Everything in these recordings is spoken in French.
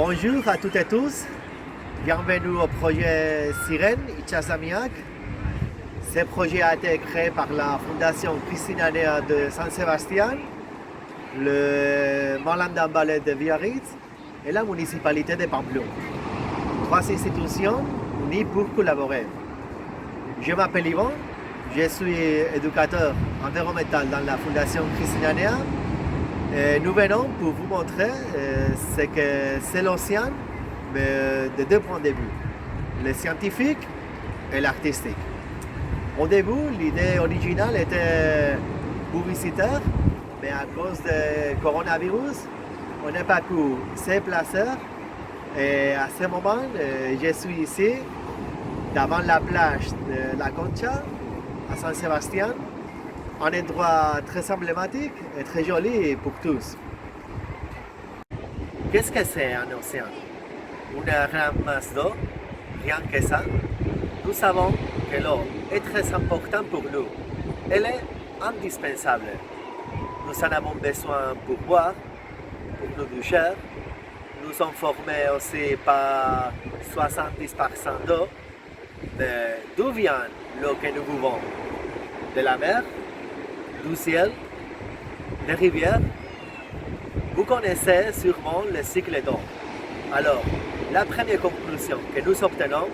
Bonjour à toutes et tous, bienvenue au projet Sirène Ichazamiak. Ce projet a été créé par la Fondation Cristina Nea de San Sébastien, le Marland Ballet de Biarritz et la municipalité de Pampelune. Trois institutions unies pour collaborer. Je m'appelle Yvon, je suis éducateur environnemental dans la Fondation Cristina Nea. Et nous venons pour vous montrer ce que c'est l'océan, mais de deux points de vue, le scientifique et l'artistique. Au début, l'idée originale était publicitaire, mais à cause du coronavirus, on n'a pas pu se déplacer. Et à ce moment, je suis ici, devant la plage de la Concha, à San Sébastien, un endroit très emblématique et très joli pour tous. Qu'est-ce que c'est un océan? Une grande masse d'eau, rien que ça. Nous savons que l'eau est très importante pour nous. Elle est indispensable. Nous en avons besoin pour boire, pour nous doucher. Nous sommes formés aussi par 70% d'eau. Mais d'où vient l'eau que nous buvons? De la mer? Du ciel, des rivières. Vous connaissez sûrement le cycle d'eau. Alors, la première conclusion que nous obtenons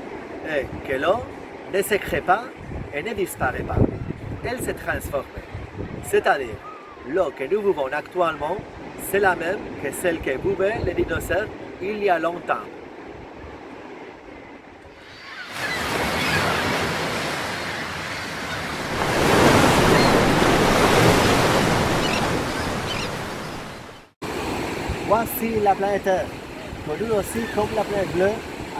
est que l'eau ne se crée pas et ne disparaît pas. Elle se transforme. C'est-à-dire, l'eau que nous buvons actuellement, c'est la même que celle que buvaient les dinosaures il y a longtemps. Voici la planète Terre, connue aussi comme la planète bleue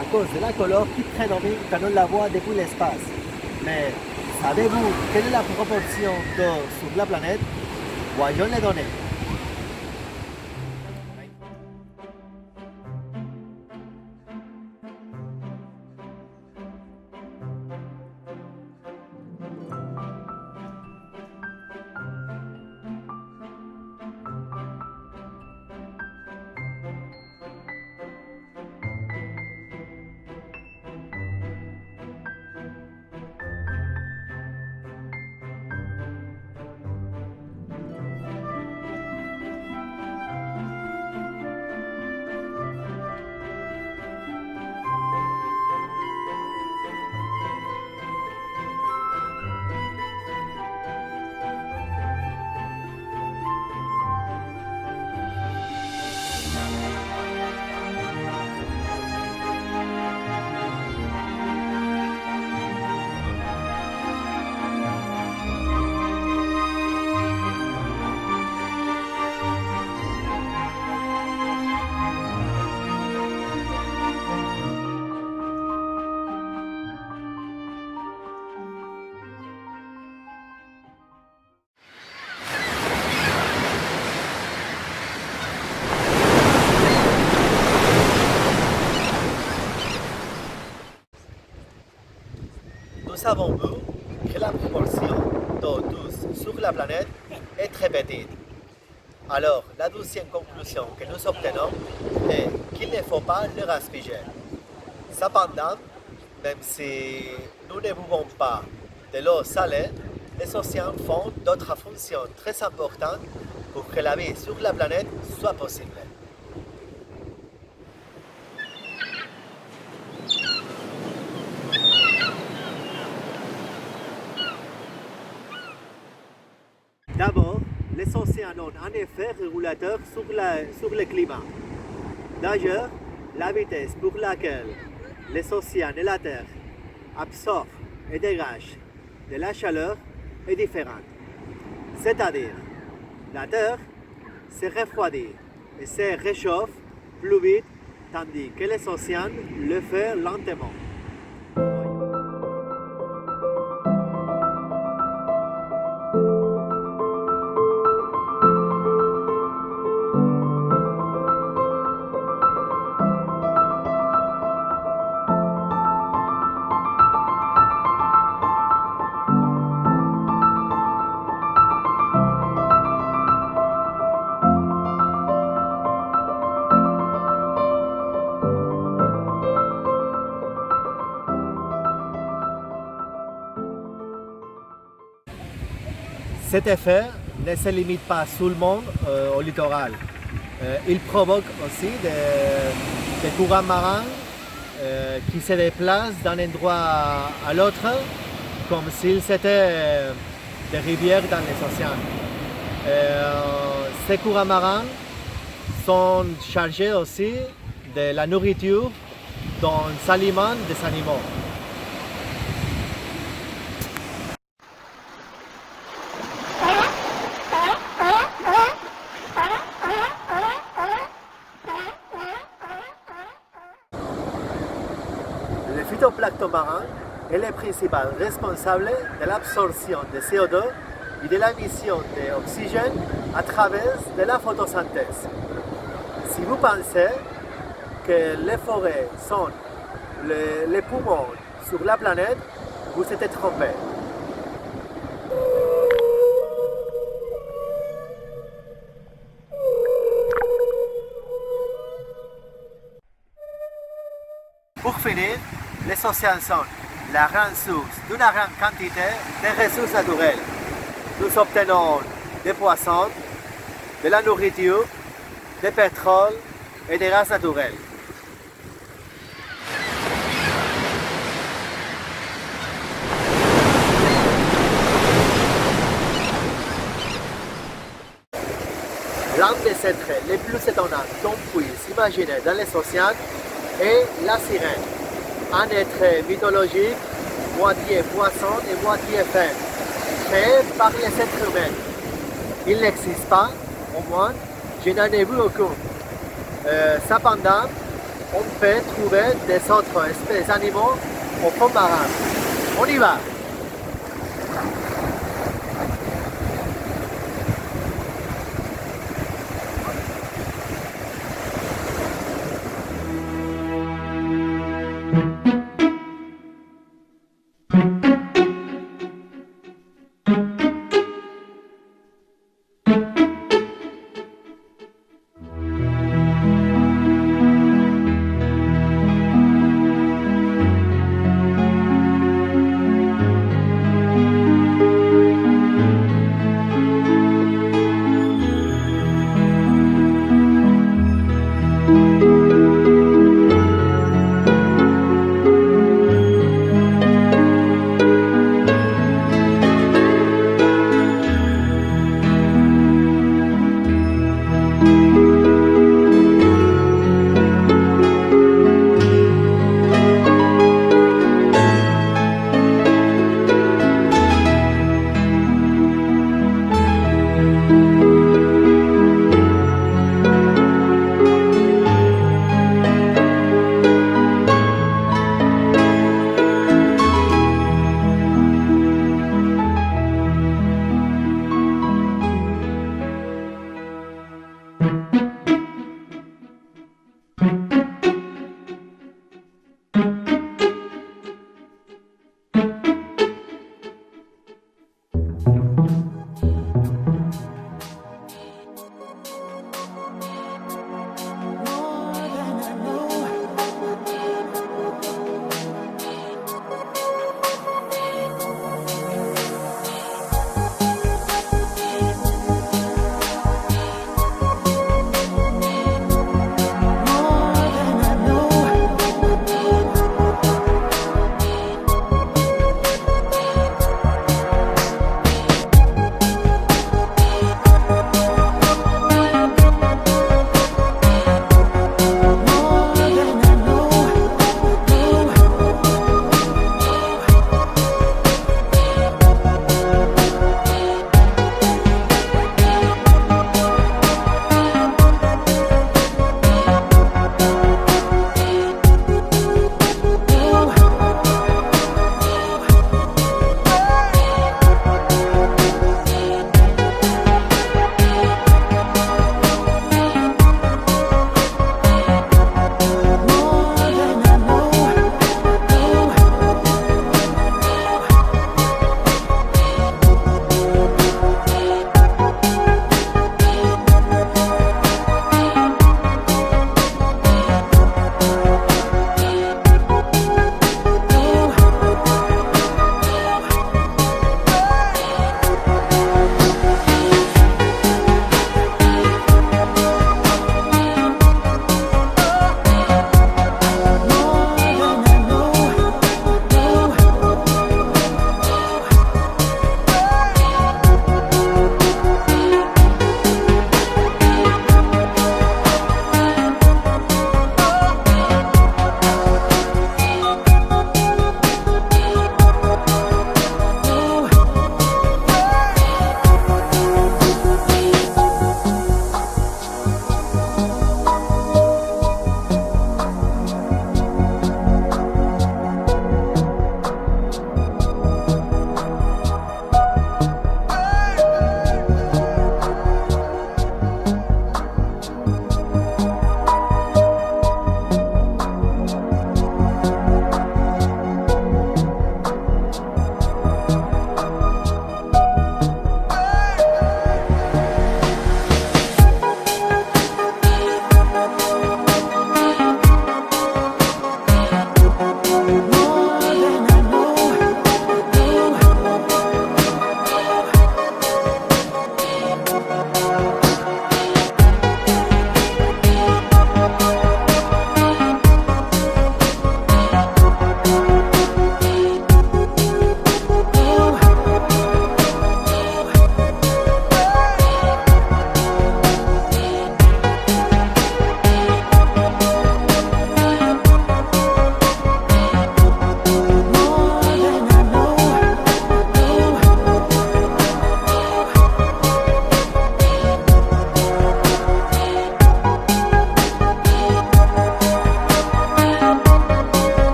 à cause de la couleur qui prédomine quand on la voit depuis l'espace. Mais savez-vous quelle est la proportion d'eau sur la planète? Voyons les données. Nous avons vu que la proportion d'eau douce sur la planète est très petite. Alors, la deuxième conclusion que nous obtenons est qu'il ne faut pas le gaspiller. Cependant, même si nous ne buvons pas de l'eau salée, les océans font d'autres fonctions très importantes pour que la vie sur la planète soit possible. D'abord, les océans ont un effet régulateur sur le climat. D'ailleurs, la vitesse pour laquelle les océans et la Terre absorbent et dégagent de la chaleur est différente. C'est-à-dire, la Terre se refroidit et se réchauffe plus vite, tandis que les océans le font lentement. Cet effet ne se limite pas seulement au littoral. Il provoque aussi des courants marins qui se déplacent d'un endroit à l'autre comme s'ils étaient des rivières dans les océans. Ces courants marins sont chargés aussi de la nourriture dont s'alimentent des animaux. Le phytoplancton marin est le principal responsable de l'absorption de CO2 et de l'émission d'oxygène à travers de la photosynthèse. Si vous pensez que les forêts sont les poumons sur la planète, vous êtes trompé. Pour finir, les océans sont la grande source d'une grande quantité de ressources naturelles. Nous obtenons des poissons, de la nourriture, du pétrole et des gaz naturels. L'un des êtres les plus étonnants qu'on puisse imaginer dans les océans est la sirène, un être mythologique, moitié poisson et moitié femme, créé par les êtres humains. Il n'existe pas, au moins, je n'en ai vu aucun. Cependant, on peut trouver des autres espèces d'animaux au fond marin. On y va!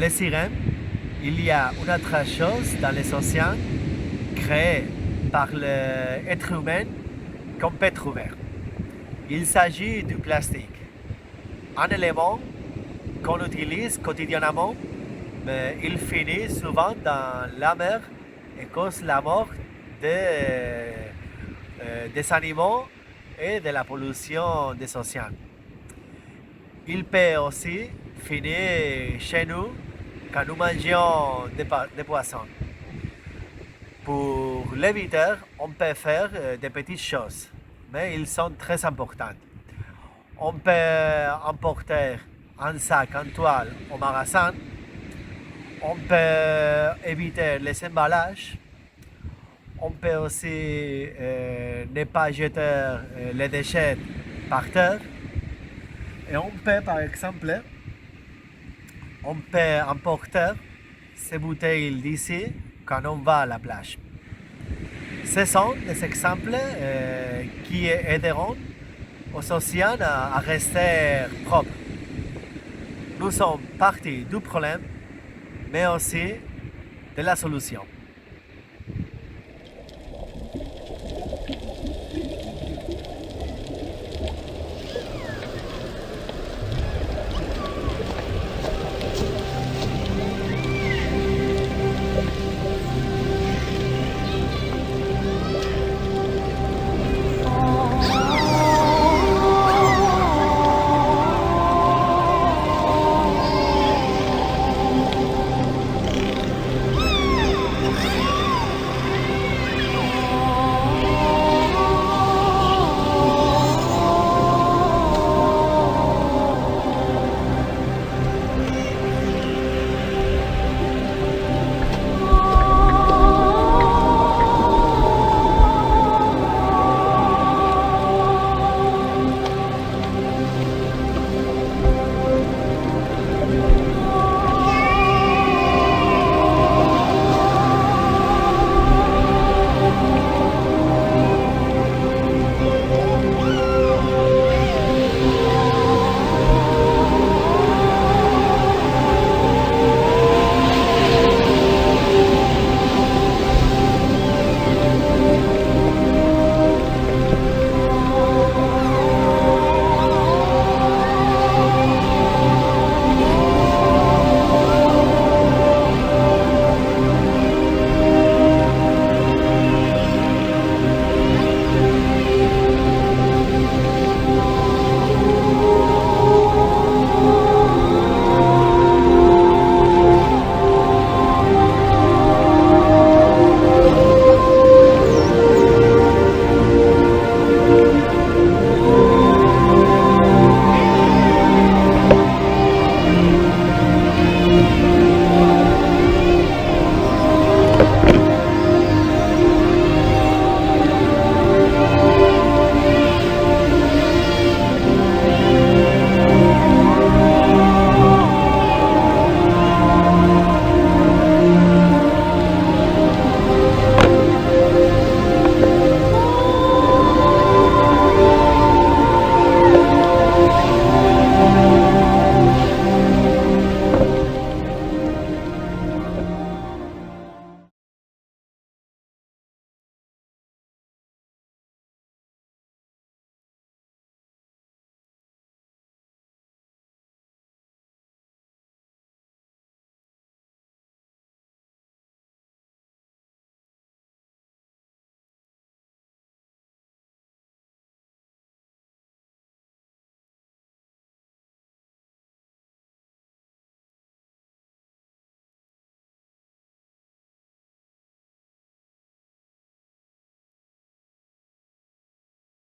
les sirènes, il y a une autre chose dans les océans créée par l'être humain qu'on peut trouver. Il s'agit du plastique, un élément qu'on utilise quotidiennement, mais il finit souvent dans la mer et cause la mort des animaux et de la pollution des océans. Il peut aussi finir chez nous quand nous mangeons des poissons. Pour l'éviter, on peut faire des petites choses, mais ils sont très importantes. On peut emporter un sac en toile au magasin. On peut éviter les emballages. On peut aussi ne pas jeter les déchets par terre. Et on peut, par exemple, emporter ces bouteilles d'ici quand on va à la plage. Ce sont des exemples qui aideront aux océans à rester propres. Nous sommes partis du problème, mais aussi de la solution.